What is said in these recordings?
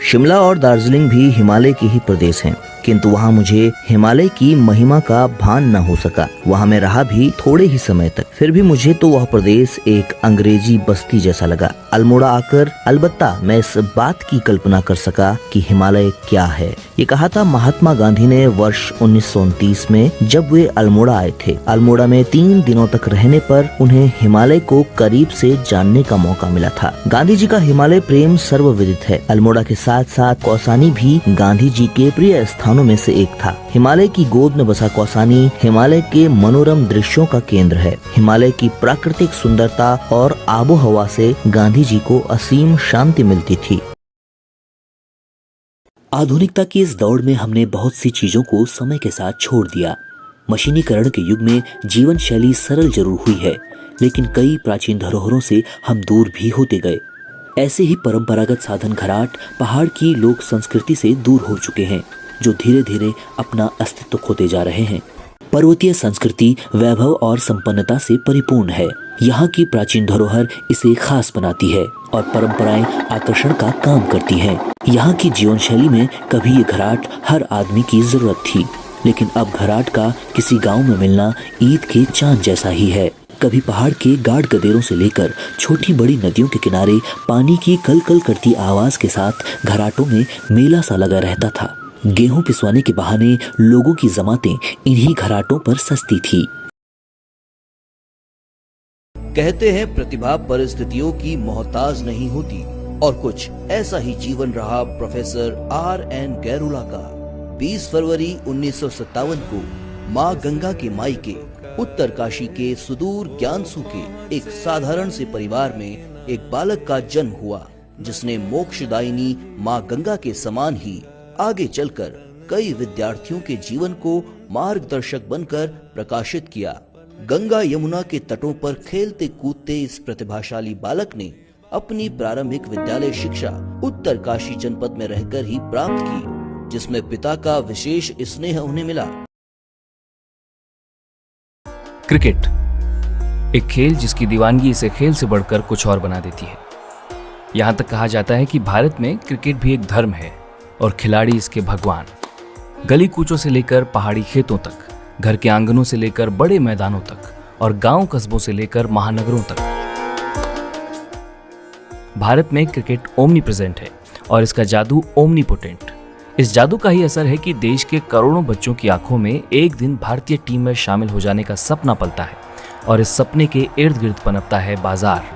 शिमला और दार्जिलिंग भी हिमालय के ही प्रदेश हैं, किंतु वहाँ मुझे हिमालय की महिमा का भान न हो सका। वहाँ मैं रहा भी थोड़े ही समय तक, फिर भी मुझे तो वह प्रदेश एक अंग्रेजी बस्ती जैसा लगा। अल्मोड़ा आकर अलबत्ता मैं इस बात की कल्पना कर सका कि हिमालय क्या है। ये कहा था महात्मा गांधी ने वर्ष 1929 में, जब वे अल्मोड़ा आए थे। अल्मोड़ा में 3 दिनों तक रहने पर उन्हें हिमालय को करीब से जानने का मौका मिला था। गांधी जी का हिमालय प्रेम सर्वविदित है। अल्मोड़ा के साथ साथ कौसानी भी गांधी जी के प्रिय स्थानों में से एक था। हिमालय की गोद में बसा कौसानी हिमालय के मनोरम दृश्यों का केंद्र है। हिमालय की प्राकृतिक सुंदरता और आबो हवा से गांधी जी को असीम शांति मिलती थी। आधुनिकता की इस दौड़ में हमने बहुत सी चीजों को समय के साथ छोड़ दिया। मशीनीकरण के युग में जीवन शैली सरल जरूर हुई है, लेकिन कई प्राचीन धरोहरों से हम दूर भी होते गए। ऐसे ही परंपरागत साधन घराट पहाड़ की लोक संस्कृति से दूर हो चुके हैं, जो धीरे धीरे अपना अस्तित्व खोते जा रहे हैं। पर्वतीय संस्कृति वैभव और संपन्नता से परिपूर्ण है। यहाँ की प्राचीन धरोहर इसे खास बनाती है और परंपराएं आकर्षण का काम करती हैं। यहाँ की जीवन शैली में कभी ये घराट हर आदमी की जरूरत थी, लेकिन अब घराट का किसी गांव में मिलना ईद के चांद जैसा ही है। कभी पहाड़ के गाढ़ गदेरों से लेकर छोटी बड़ी नदियों के किनारे पानी की कल कल करती आवाज के साथ घराटों में मेला सा लगा रहता था। गेहूं पिसवाने के बहाने लोगों की जमातें इन्हीं घराटों पर सजती थी। कहते हैं प्रतिभा परिस्थितियों की मोहताज नहीं होती, और कुछ ऐसा ही जीवन रहा प्रोफेसर R.N. गैरुला का। 20 फरवरी 1957 को माँ गंगा के मायके उत्तरकाशी के सुदूर ज्ञानसू के एक साधारण से परिवार में एक बालक का जन्म हुआ, जिसने मोक्षदायिनी माँ गंगा के समान ही आगे चलकर कई विद्यार्थियों के जीवन को मार्गदर्शक बनकर प्रकाशित किया। गंगा यमुना के तटों पर खेलते कूदते इस प्रतिभाशाली बालक ने अपनी प्रारंभिक विद्यालय शिक्षा उत्तरकाशी जनपद में रहकर ही प्राप्त की, जिसमें पिता का विशेष स्नेह उन्हें मिला। क्रिकेट एक खेल जिसकी दीवानगी इसे खेल से बढ़कर कुछ और बना देती है। यहां तक कहा जाता है कि भारत में क्रिकेट भी एक धर्म है और खिलाड़ी इसके भगवान। गली कूचों से लेकर पहाड़ी खेतों तक, घर के आंगनों से लेकर बड़े मैदानों तक और गांव कस्बों से लेकर महानगरों तक, भारत में क्रिकेट ओमनी प्रेजेंट है और इसका जादू ओमनीपोटेंट। इस जादू का ही असर है कि देश के करोड़ों बच्चों की आंखों में एक दिन भारतीय टीम में शामिल हो जाने का सपना पलता है और इस सपने के इर्द गिर्द पनपता है बाजार।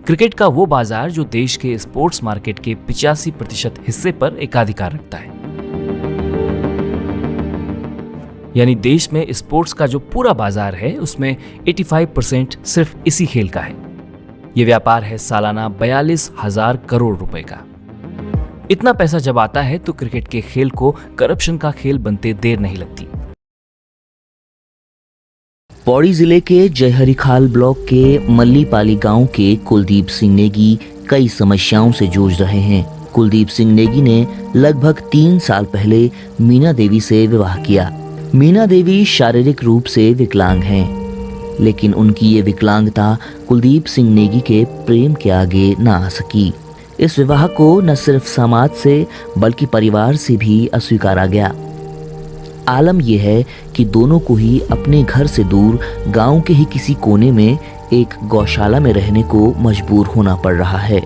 क्रिकेट का वो बाजार जो देश के स्पोर्ट्स मार्केट के 85% हिस्से पर एकाधिकार रखता है। यानी देश में स्पोर्ट्स का जो पूरा बाजार है उसमें 85% सिर्फ इसी खेल का है। ये व्यापार है सालाना 42,000 करोड़ रुपए का। इतना पैसा जब आता है तो क्रिकेट के खेल को करप्शन का खेल बनते देर नहीं लगती। पौड़ी जिले के जयहरीखाल ब्लॉक के मल्लीपाली गांव के कुलदीप सिंह नेगी कई समस्याओं से जूझ रहे हैं। कुलदीप सिंह नेगी ने लगभग 3 साल पहले मीना देवी से विवाह किया। मीना देवी शारीरिक रूप से विकलांग हैं, लेकिन उनकी ये विकलांगता कुलदीप सिंह नेगी के प्रेम के आगे न आ सकी। इस विवाह को न सिर्फ समाज से बल्कि परिवार से भी अस्वीकारा गया। आलम यह है कि दोनों को ही अपने घर से दूर गांव के ही किसी कोने में एक गौशाला में रहने को मजबूर होना पड़ रहा है।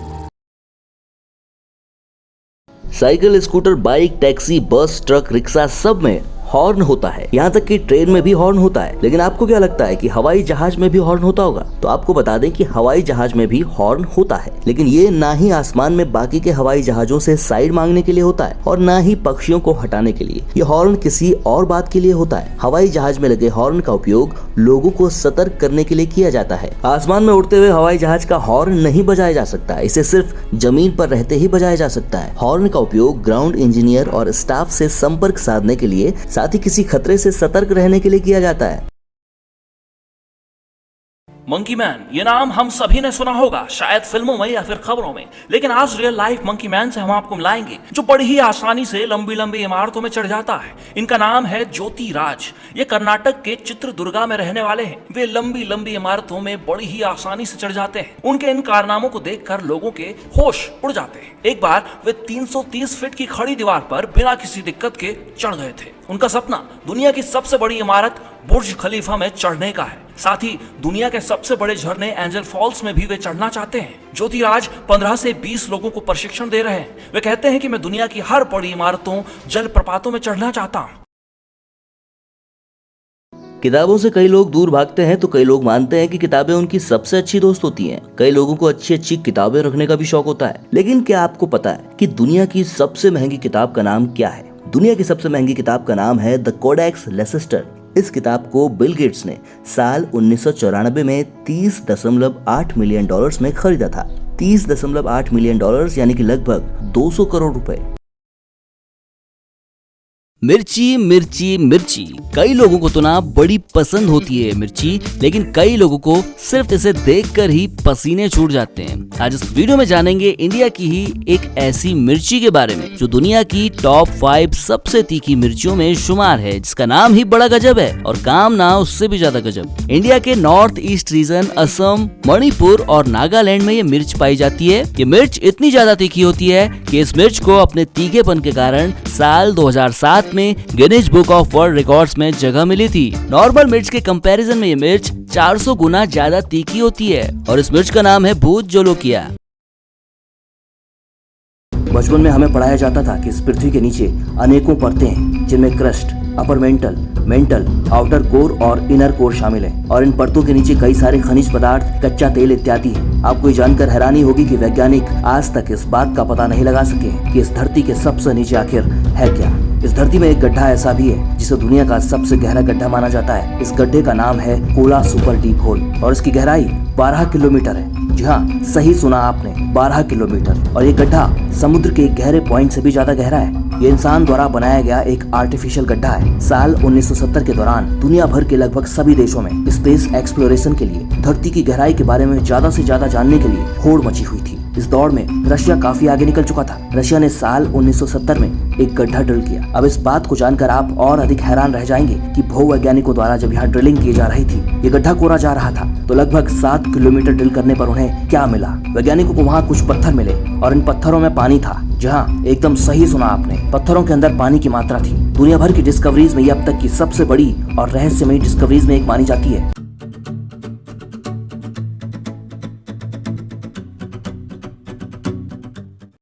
साइकिल, स्कूटर, बाइक, टैक्सी, बस, ट्रक, रिक्शा सब में हॉर्न होता है। यहाँ तक कि ट्रेन में भी हॉर्न होता है। लेकिन आपको क्या लगता है कि हवाई जहाज में भी हॉर्न होता होगा? तो आपको बता दें कि हवाई जहाज में भी हॉर्न होता है, लेकिन ये ना ही आसमान में बाकी के हवाई जहाजों से साइड मांगने के लिए होता है और ना ही पक्षियों को हटाने के लिए। ये हॉर्न किसी और बात के लिए होता है। हवाई जहाज में लगे हॉर्न का उपयोग लोगों को सतर्क करने के लिए किया जाता है। आसमान में उड़ते हुए हवाई जहाज का हॉर्न नहीं बजाया जा सकता, इसे सिर्फ जमीन पर रहते ही बजाया जा सकता है। हॉर्न का उपयोग ग्राउंड इंजीनियर और स्टाफ से संपर्क साधने के लिए, साथ ही किसी खतरे से सतर्क रहने के लिए किया जाता है। मंकी मैन, ये नाम हम सभी ने सुना होगा, शायद फिल्मों में या फिर खबरों में, लेकिन आज रियल लाइफ मंकी मैन से हम आपको मिलाएंगे जो बड़ी ही आसानी से लंबी लंबी इमारतों में चढ़ जाता है। इनका नाम है ज्योति राज। ये कर्नाटक के चित्रदुर्गा में रहने वाले हैं। वे लंबी लंबी इमारतों में बड़ी ही आसानी से चढ़ जाते हैं। उनके इन कारनामों को देखकर लोगों के होश उड़ जाते हैं। एक बार वे 330 फीट की खड़ी दीवार पर बिना किसी दिक्कत के चढ़ गए थे। उनका सपना दुनिया की सबसे बड़ी इमारत बुर्ज खलीफा में चढ़ने का है। साथ ही दुनिया के सबसे बड़े झरने एंजल फॉल्स में भी वे चढ़ना चाहते हैं। ज्योति राज 15 से 20 लोगों को प्रशिक्षण दे रहे हैं। वे कहते हैं कि मैं दुनिया की हर बड़ी इमारतों, जलप्रपातों में चढ़ना चाहता हूँ। किताबों से कई लोग दूर भागते हैं तो कई लोग मानते हैं कि किताबें उनकी सबसे अच्छी दोस्त होती हैं। कई लोगों को अच्छी अच्छी किताबें रखने का भी शौक होता है। लेकिन क्या आपको पता है कि दुनिया की सबसे महंगी किताब का नाम क्या है? दुनिया की सबसे महंगी किताब का नाम है द कोडेक्स लेसेस्टर। इस किताब को बिल गेट्स ने साल 1994 में $30.8 मिलियन में खरीदा था। $30.8 मिलियन यानी कि लगभग 200 करोड़ रुपए। मिर्ची मिर्ची मिर्ची, कई लोगों को तो ना बड़ी पसंद होती है मिर्ची, लेकिन कई लोगों को सिर्फ इसे देखकर ही पसीने छूट जाते हैं। आज इस वीडियो में जानेंगे इंडिया की ही एक ऐसी मिर्ची के बारे में जो दुनिया की टॉप 5 सबसे तीखी मिर्चियों में शुमार है, जिसका नाम ही बड़ा गजब है और काम ना उससे भी ज्यादा गजब। इंडिया के north east region, Assam, Manipur और नागालैंड में ये मिर्च पाई जाती है। ये मिर्च इतनी ज्यादा तीखी होती है कि इस मिर्च को अपने तीखेपन के कारण साल 2007 में Guinness book of world records में जगह मिली थी। नॉर्मल मिर्च के कंपैरिजन में ये मिर्च 400 गुना ज्यादा तीखी होती है और इस मिर्च का नाम है भूत जोलोकिया। बचपन में हमें पढ़ाया जाता था कि इस पृथ्वी के नीचे अनेकों परतें हैं, जिनमें crust, upper mantle, outer core और इनर कोर शामिल है और इन परतों के नीचे कई सारे खनिज पदार्थ, कच्चा तेल इत्यादि है। आपको ये जानकर हैरानी होगी कि वैज्ञानिक आज तक इस बात का पता नहीं लगा सके कि इस धरती के सबसे नीचे आखिर है क्या। इस धरती में एक गड्ढा ऐसा भी है जिसे दुनिया का सबसे गहरा गड्ढा माना जाता है। इस गड्ढे का नाम है कोला सुपर डीप होल और इसकी गहराई 12 किलोमीटर है। जी हाँ, सही सुना आपने, 12 किलोमीटर। और ये गड्ढा समुद्र के गहरे पॉइंट से भी ज्यादा गहरा है। ये इंसान द्वारा बनाया गया एक आर्टिफिशियल गड्ढा है। साल 1970 के दौरान दुनिया भर के लगभग सभी देशों में स्पेस एक्सप्लोरेशन के लिए धरती की गहराई के बारे में ज्यादा से ज्यादा जानने के लिए होड़ मची हुई थी। इस दौड़ में रशिया काफी आगे निकल चुका था। रशिया ने साल 1970 में एक गड्ढा ड्रिल किया। अब इस बात को जानकर आप और अधिक हैरान रह जाएंगे कि भूवैज्ञानिकों द्वारा जब यहाँ ड्रिलिंग की जा रही थी, ये गड्ढा कोरा जा रहा था, तो लगभग 7 किलोमीटर ड्रिल करने पर उन्हें क्या मिला? वैज्ञानिकों को वहाँ कुछ पत्थर मिले और इन पत्थरों में पानी था। जहाँ एकदम सही सुना आपने, पत्थरों के अंदर पानी की मात्रा थी। दुनिया भर की डिस्कवरीज में ये अब तक की सबसे बड़ी और रहस्यमयी डिस्कवरीज में एक मानी जाती है।